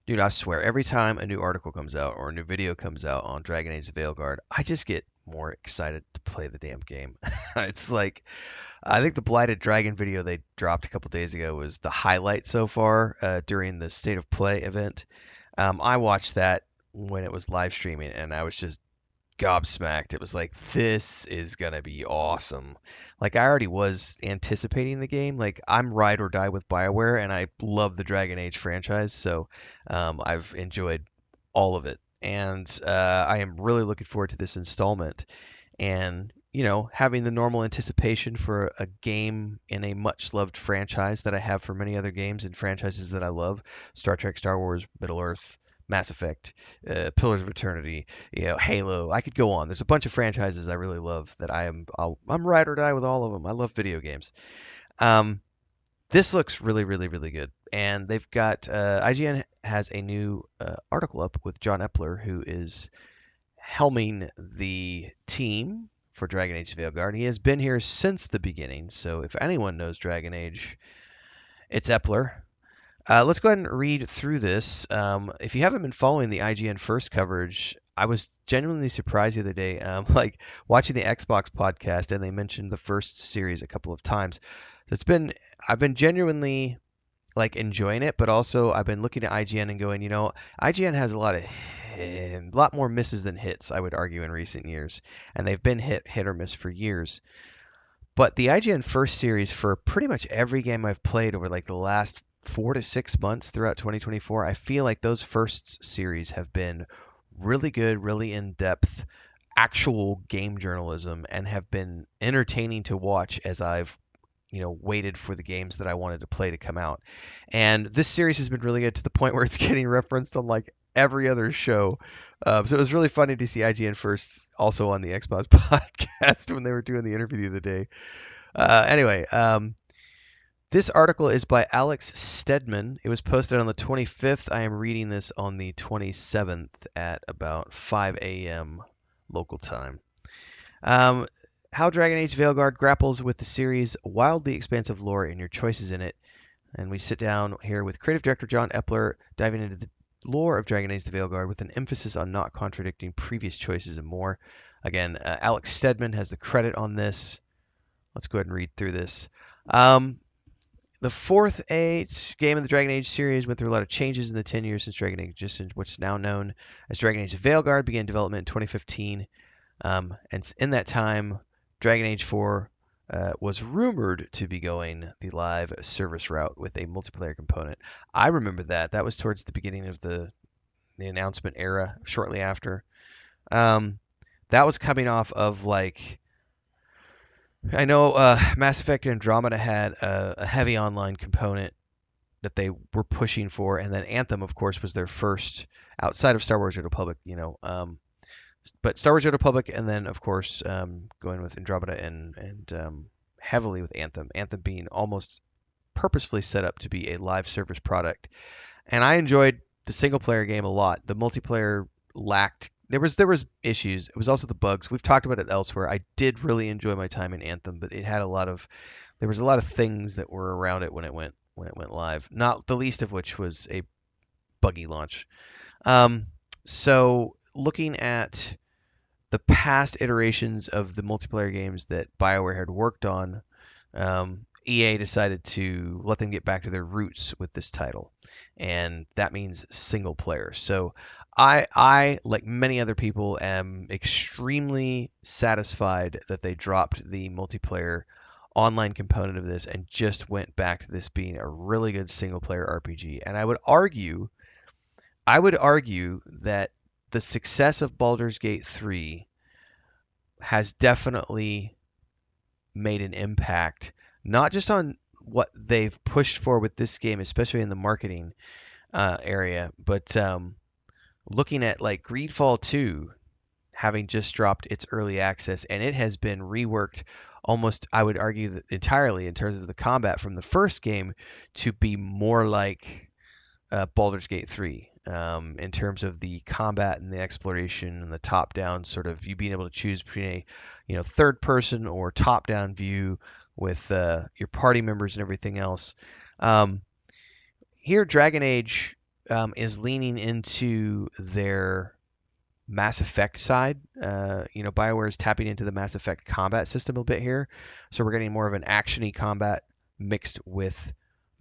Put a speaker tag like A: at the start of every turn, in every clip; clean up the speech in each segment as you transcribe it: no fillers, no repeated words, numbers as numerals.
A: Dude, I swear, every time a new article comes out or a new video comes out on Dragon Age: The Veilguard, I just get more excited to play the damn game. It's like, I think the Blighted Dragon video they dropped a couple days ago was the highlight so far during the State of Play event. I watched that when it was live streaming, and I was just gobsmacked. It was like, this is gonna be awesome. Like, I already was anticipating the game. Like, I'm ride or die with BioWare, and I love the Dragon Age franchise, so I've enjoyed all of it. And I am really looking forward to this installment. And having the normal anticipation for a game in a much loved franchise that I have for many other games and franchises that I love: Star Trek, Star Wars, Middle Earth, Mass Effect, Pillars of Eternity, Halo. I could go on. There's a bunch of franchises I really love that I'm ride or die with all of them. I love video games. Um, this looks really, really, really good. And they've got IGN has a new article up with John Epler, who is helming the team for Dragon Age Veilguard. He has been here since the beginning, so if anyone knows Dragon Age, it's Epler. Let's go ahead and read through this. If you haven't been following the IGN First coverage, I was genuinely surprised the other day, like watching the Xbox podcast, and they mentioned the first series a couple of times. So I've been genuinely like enjoying it, but also I've been looking at IGN and going, IGN has a lot more misses than hits, I would argue, in recent years, and they've been hit or miss for years. But the IGN First series, for pretty much every game I've played over like the last 4 to 6 months throughout 2024, I feel like those first series have been really good, really in depth, actual game journalism, and have been entertaining to watch as I've waited for the games that I wanted to play to come out. And this series has been really good to the point where it's getting referenced on like every other show. So it was really funny to see IGN First also on the Xbox podcast when they were doing the interview the other day. Anyway, this article is by Alex Stedman. It was posted on the 25th. I am reading this on the 27th at about 5 a.m. local time. How Dragon Age Veilguard grapples with the series' wildly expansive lore and your choices in it. And we sit down here with creative director John Epler, diving into the lore of Dragon Age: The Veilguard with an emphasis on not contradicting previous choices and more. Again, Alex Stedman has the credit on this. Let's go ahead and read through this. The fourth game in the Dragon Age series went through a lot of changes in the 10 years since Dragon Age existed. What's now known as Dragon Age: Veilguard began development in 2015. And in that time, Dragon Age 4 was rumored to be going the live service route with a multiplayer component. I remember that. That was towards the beginning of the announcement era, shortly after. That was coming off of like, I know Mass Effect Andromeda had a heavy online component that they were pushing for, and then Anthem, of course, was their first outside of Star Wars: Red Republic. But Star Wars: Red Republic, and then of course going with Andromeda and heavily with Anthem. Anthem being almost purposefully set up to be a live service product, and I enjoyed the single player game a lot. The multiplayer lacked. There was issues. It was also the bugs. We've talked about it elsewhere. I did really enjoy my time in Anthem, but it had a lot of there was a lot of things that were around it when it went live. Not the least of which was a buggy launch. So looking at the past iterations of the multiplayer games that BioWare had worked on, EA decided to let them get back to their roots with this title, and that means single player. So I, like many other people, am extremely satisfied that they dropped the multiplayer online component of this and just went back to this being a really good single player RPG. And I would argue that the success of Baldur's Gate 3 has definitely made an impact, not just on what they've pushed for with this game, especially in the marketing area, but looking at like Greedfall 2 having just dropped its early access, and it has been reworked almost, I would argue, that entirely in terms of the combat from the first game to be more like Baldur's Gate 3, in terms of the combat and the exploration and the top-down sort of you being able to choose between a third person or top-down view with your party members and everything else. Here, Dragon Age is leaning into their Mass Effect side. BioWare is tapping into the Mass Effect combat system a bit here, so we're getting more of an actiony combat mixed with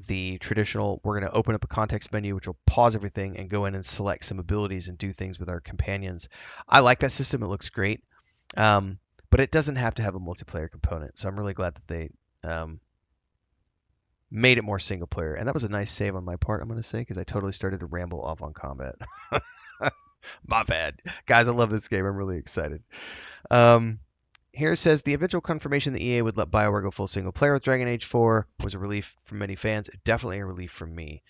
A: the traditional. We're going to open up a context menu, which will pause everything and go in and select some abilities and do things with our companions. I like that system; it looks great, but it doesn't have to have a multiplayer component. So I'm really glad that they made it more single player. And that was a nice save on my part, I'm going to say, because I totally started to ramble off on combat. My bad. Guys, I love this game. I'm really excited. Um, Here it says the eventual confirmation that EA would let BioWare go full single player with Dragon Age 4 was a relief for many fans. Definitely a relief for me.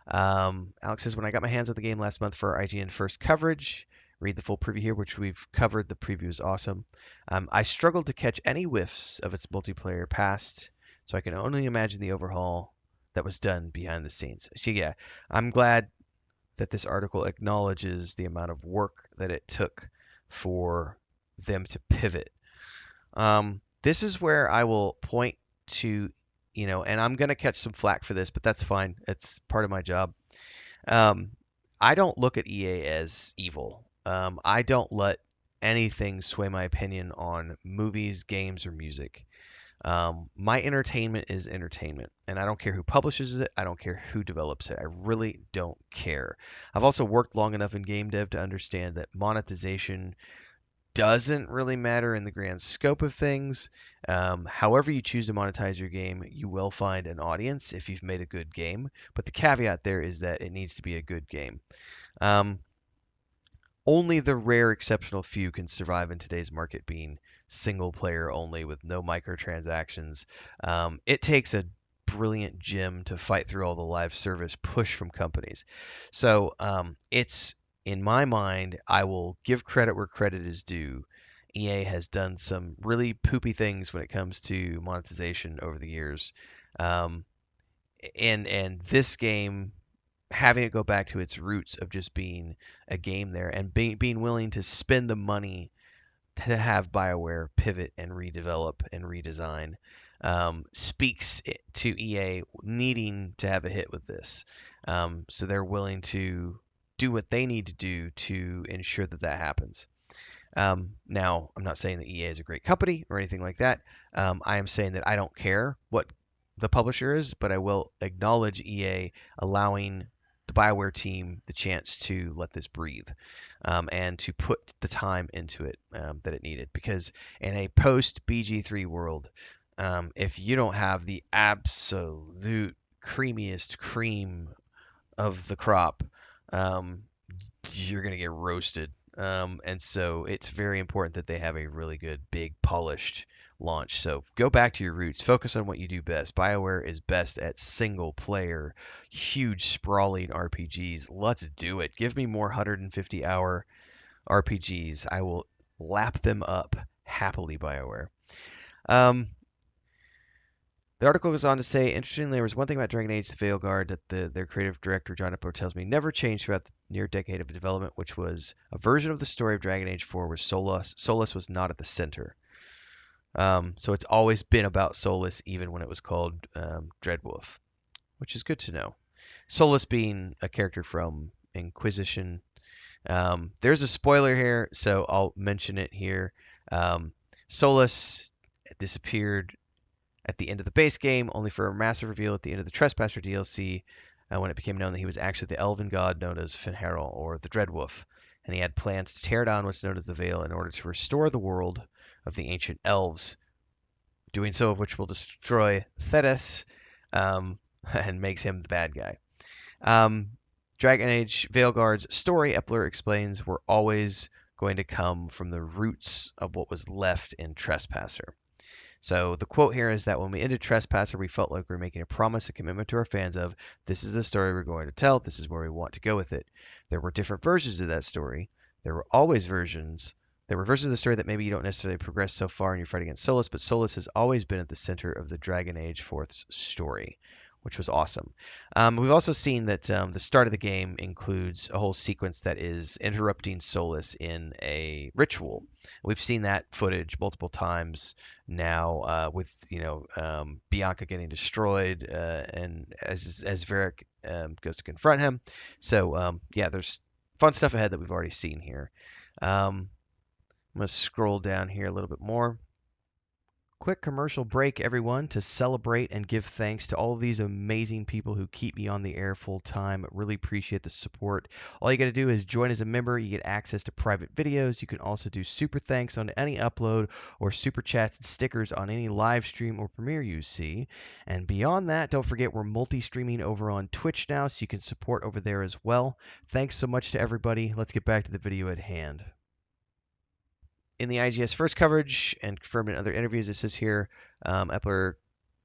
A: Alex says, when I got my hands on the game last month for IGN first coverage, read the full preview here, which we've covered. The preview is awesome. I struggled to catch any whiffs of its multiplayer past, so I can only imagine the overhaul that was done behind the scenes. So yeah, I'm glad that this article acknowledges the amount of work that it took for them to pivot. This is where I will point to, and I'm going to catch some flack for this, but that's fine. It's part of my job. Um, I don't look at EA as evil. I don't let anything sway my opinion on movies, games, or music. My entertainment is entertainment, and I don't care who publishes it. I don't care who develops it. I really don't care. I've also worked long enough in game dev to understand that monetization doesn't really matter in the grand scope of things. However you choose to monetize your game, you will find an audience if you've made a good game. But the caveat there is that it needs to be a good game. Um, Only the rare exceptional few can survive in today's market being single player only with no microtransactions. It takes a brilliant gem to fight through all the live service push from companies. So it's, in my mind, I will give credit where credit is due. EA has done some really poopy things when it comes to monetization over the years. Um, and this game, having it go back to its roots of just being a game there and being willing to spend the money to have BioWare pivot and redevelop and redesign, speaks to EA needing to have a hit with this. So they're willing to do what they need to do to ensure that that happens. Now, I'm not saying that EA is a great company or anything like that. I am saying that I don't care what the publisher is, but I will acknowledge EA allowing the BioWare team the chance to let this breathe, and to put the time into it that it needed. Because in a post BG3 world, if you don't have the absolute creamiest cream of the crop, um, you're going to get roasted. And so it's very important that they have a really good, big, polished launch. So go back to your roots. Focus on what you do best. BioWare is best at single player, huge, sprawling RPGs. Let's do it. Give me more 150-hour RPGs. I will lap them up happily, BioWare. Um, the article goes on to say, interestingly, there was one thing about Dragon Age Veilguard that their creative director, John Upper, tells me never changed throughout the near decade of development, which was a version of the story of Dragon Age 4 where Solus was not at the center. So it's always been about Solus, even when it was called Dreadwolf, which is good to know. Solus being a character from Inquisition. There's a spoiler here, so I'll mention it here. Solus disappeared at the end of the base game, only for a massive reveal at the end of the Trespasser DLC, when it became known that he was actually the elven god known as Finharel, or the Dreadwolf, and he had plans to tear down what's known as the Veil in order to restore the world of the ancient elves, doing so of which will destroy Thetis, and makes him the bad guy. Dragon Age Veilguard's story, Epler explains, were always going to come from the roots of what was left in Trespasser. So the quote here is that when we ended Trespasser, we felt like we were making a promise, a commitment to our fans of, this is the story we're going to tell, this is where we want to go with it. There were different versions of that story. There were always versions. There were versions of the story that maybe you don't necessarily progress so far in your fight against Solus, but Solus has always been at the center of the Dragon Age 4th's story, which was awesome. We've also seen that the start of the game includes a whole sequence that is interrupting Solus in a ritual. We've seen that footage multiple times now, with Bianca getting destroyed, and as Varric goes to confront him. So yeah, there's fun stuff ahead that we've already seen here. I'm going to scroll down here a little bit more. Quick commercial break, everyone, to celebrate and give thanks to all of these amazing people who keep me on the air full time. Really appreciate the support. All you got to do is join as a member. You get access to private videos. You can also do super thanks on any upload or super chats and stickers on any live stream or premiere you see. And beyond that, don't forget we're multi-streaming over on Twitch now, so you can support over there as well. Thanks so much to everybody. Let's get back to the video at hand. In the IGS first coverage and confirmed in other interviews, it says here, Epler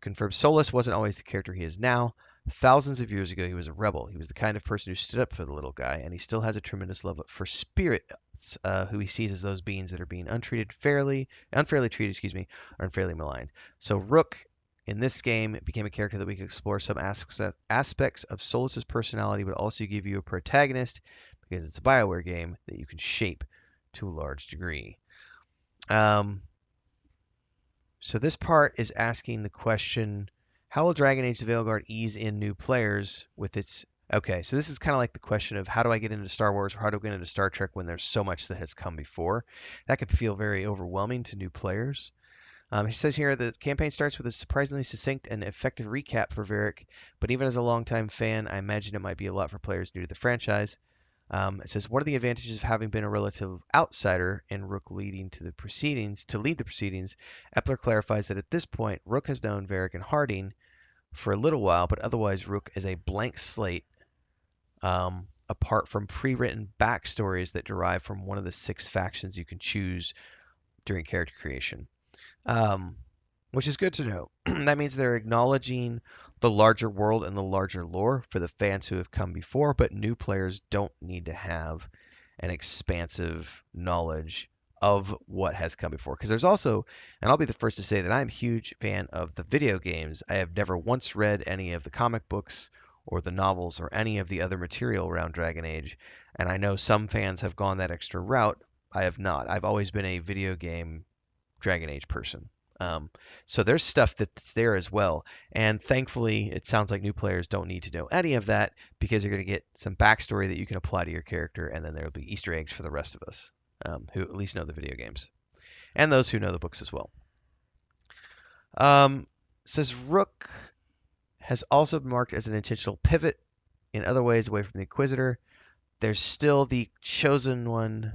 A: confirms Solus wasn't always the character he is now. Thousands of years ago, he was a rebel. He was the kind of person who stood up for the little guy, and he still has a tremendous love for spirits, who he sees as those beings that are being unfairly treated, or unfairly maligned. So Rook, in this game, became a character that we could explore some aspects of Solus's personality, but also give you a protagonist, because it's a bioware game, that you can shape to a large degree. So this part is asking the question, how will Dragon Age: The Veilguard ease in new players with its... Okay, so this is kind of like the question of how do I get into Star Wars or how do I get into Star Trek when there's so much that has come before? That could feel very overwhelming to new players. He says here the campaign starts with a surprisingly succinct and effective recap for Varric, but even as a longtime fan, I imagine it might be a lot for players new to the franchise. It says, what are the advantages of having been a relative outsider and Rook lead the proceedings? Epler clarifies that at this point, Rook has known Varric and Harding for a little while, but otherwise Rook is a blank slate, apart from pre-written backstories that derive from one of the 6 factions you can choose during character creation. Which is good to know. That means they're acknowledging the larger world and the larger lore for the fans who have come before, but new players don't need to have an expansive knowledge of what has come before. Because there's also, and I'll be the first to say that I'm a huge fan of the video games. I have never once read any of the comic books or the novels or any of the other material around Dragon Age, and I know some fans have gone that extra route. I have not. I've always been a video game Dragon Age person. So there's stuff that's there as well. And thankfully, it sounds like new players don't need to know any of that because you're going to get some backstory that you can apply to your character, and then there will be Easter eggs for the rest of us who at least know the video games and those who know the books as well. Says Rook has also been marked as an intentional pivot in other ways away from the Inquisitor. There's still the Chosen One.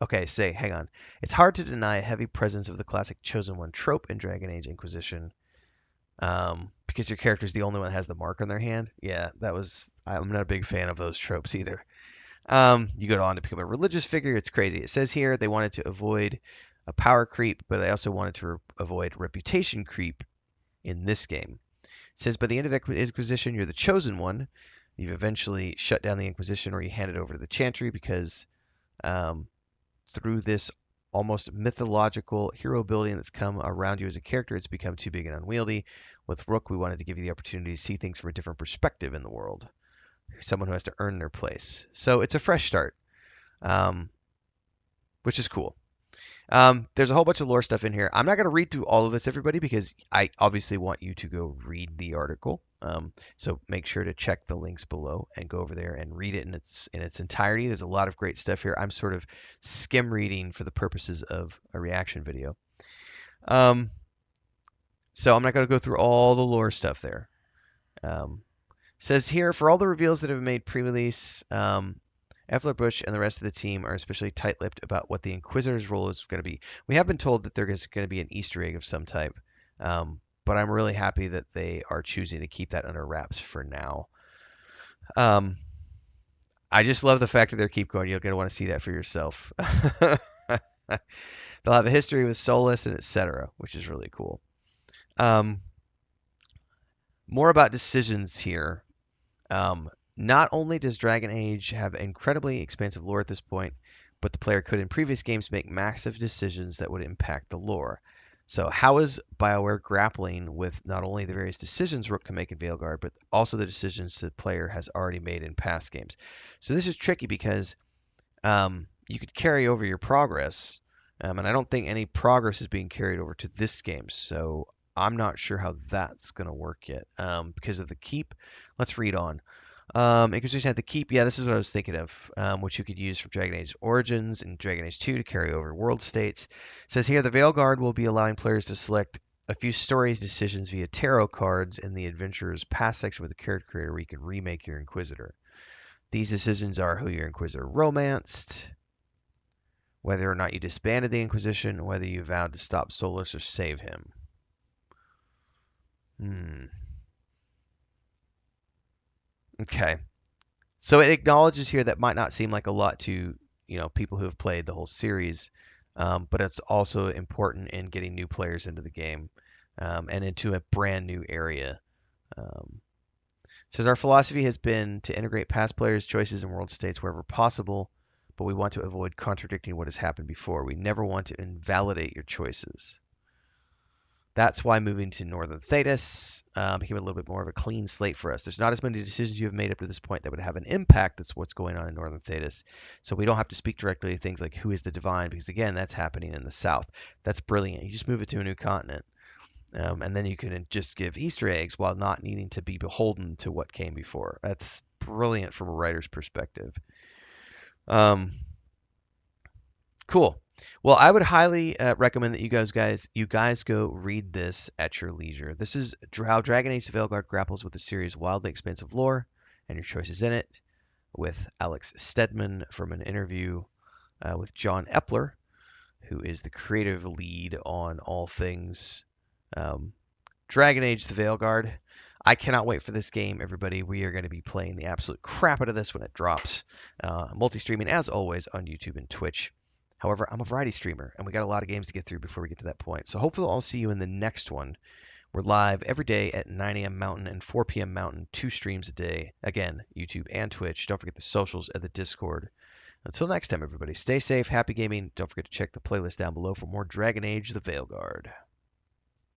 A: Okay, hang on. It's hard to deny a heavy presence of the classic Chosen One trope in Dragon Age Inquisition, because your character is the only one that has the mark on their hand. Yeah, I'm not a big fan of those tropes either. You go on to become a religious figure. It's crazy. It says here they wanted to avoid a power creep, but they also wanted to avoid reputation creep in this game. It says by the end of Inquisition, you're the Chosen One. You've eventually shut down the Inquisition, or you hand it over to the Chantry because... through this almost mythological hero building that's come around you as a character, it's become too big and unwieldy. With Rook, we wanted to give you the opportunity to see things from a different perspective in the world. Someone who has to earn their place. So it's a fresh start, which is cool. There's a whole bunch of lore stuff in here. I'm not going to read through all of this, everybody, because I obviously want you to go read the article. So make sure to check the links below and go over there and read it in its entirety. There's a lot of great stuff here. I'm sort of skim reading for the purposes of a reaction video. So I'm not going to go through all the lore stuff there. Says here, for all the reveals that have been made pre-release, Effler Bush and the rest of the team are especially tight-lipped about what the Inquisitor's role is going to be. We have been told that there is going to be an Easter egg of some type, but I'm really happy that they are choosing to keep that under wraps for now. I just love the fact that they keep going. You're going to want to see that for yourself. They'll have a history with Solus and etc., which is really cool. More about decisions here. Not only does Dragon Age have incredibly expansive lore at this point, but the player could in previous games make massive decisions that would impact the lore. So how is BioWare grappling with not only the various decisions Rook can make in Veilguard, but also the decisions the player has already made in past games? So this is tricky because you could carry over your progress, and I don't think any progress is being carried over to this game. So I'm not sure how that's going to work yet. Because of the keep, let's read on. Inquisition had the keep. Yeah, this is what I was thinking of, which you could use from Dragon Age Origins and Dragon Age 2 to carry over world states. It says here the Veilguard will be allowing players to select a few stories decisions via tarot cards in the adventurer's past section with the character creator where you can remake your Inquisitor. These decisions are who your Inquisitor romanced, whether or not you disbanded the Inquisition, whether you vowed to stop Solus or save him. Okay. So it acknowledges here that might not seem like a lot to people who have played the whole series, but it's also important in getting new players into the game and into a brand new area. Um, says our philosophy has been to integrate past players' choices and world states wherever possible, but we want to avoid contradicting what has happened before. We never want to invalidate your choices. That's why moving to Northern Thedas became a little bit more of a clean slate for us. There's not as many decisions you have made up to this point that would have an impact. That's what's going on in Northern Thedas. So we don't have to speak directly to things like who is the divine, because again, that's happening in the south. That's brilliant. You just move it to a new continent. And then you can just give Easter eggs while not needing to be beholden to what came before. That's brilliant from a writer's perspective. Um, Cool. Well, I would highly recommend that you guys go read this at your leisure. This is how Dragon Age: The Veilguard grapples with the series' wildly expansive lore and your choices in it, with Alex Stedman from an interview with John Epler, who is the creative lead on all things um, Dragon Age: The Veilguard. I cannot wait for this game, everybody. We are going to be playing the absolute crap out of this when it drops. Multi-streaming, as always, on YouTube and Twitch. However, I'm a variety streamer, and we got a lot of games to get through before we get to that point. So hopefully I'll see you in the next one. We're live every day at 9 a.m. Mountain and 4 p.m. Mountain, 2 streams a day. Again, YouTube and Twitch. Don't forget the socials and the Discord. Until next time, everybody, stay safe, happy gaming. Don't forget to check the playlist down below for more Dragon Age: The Veilguard.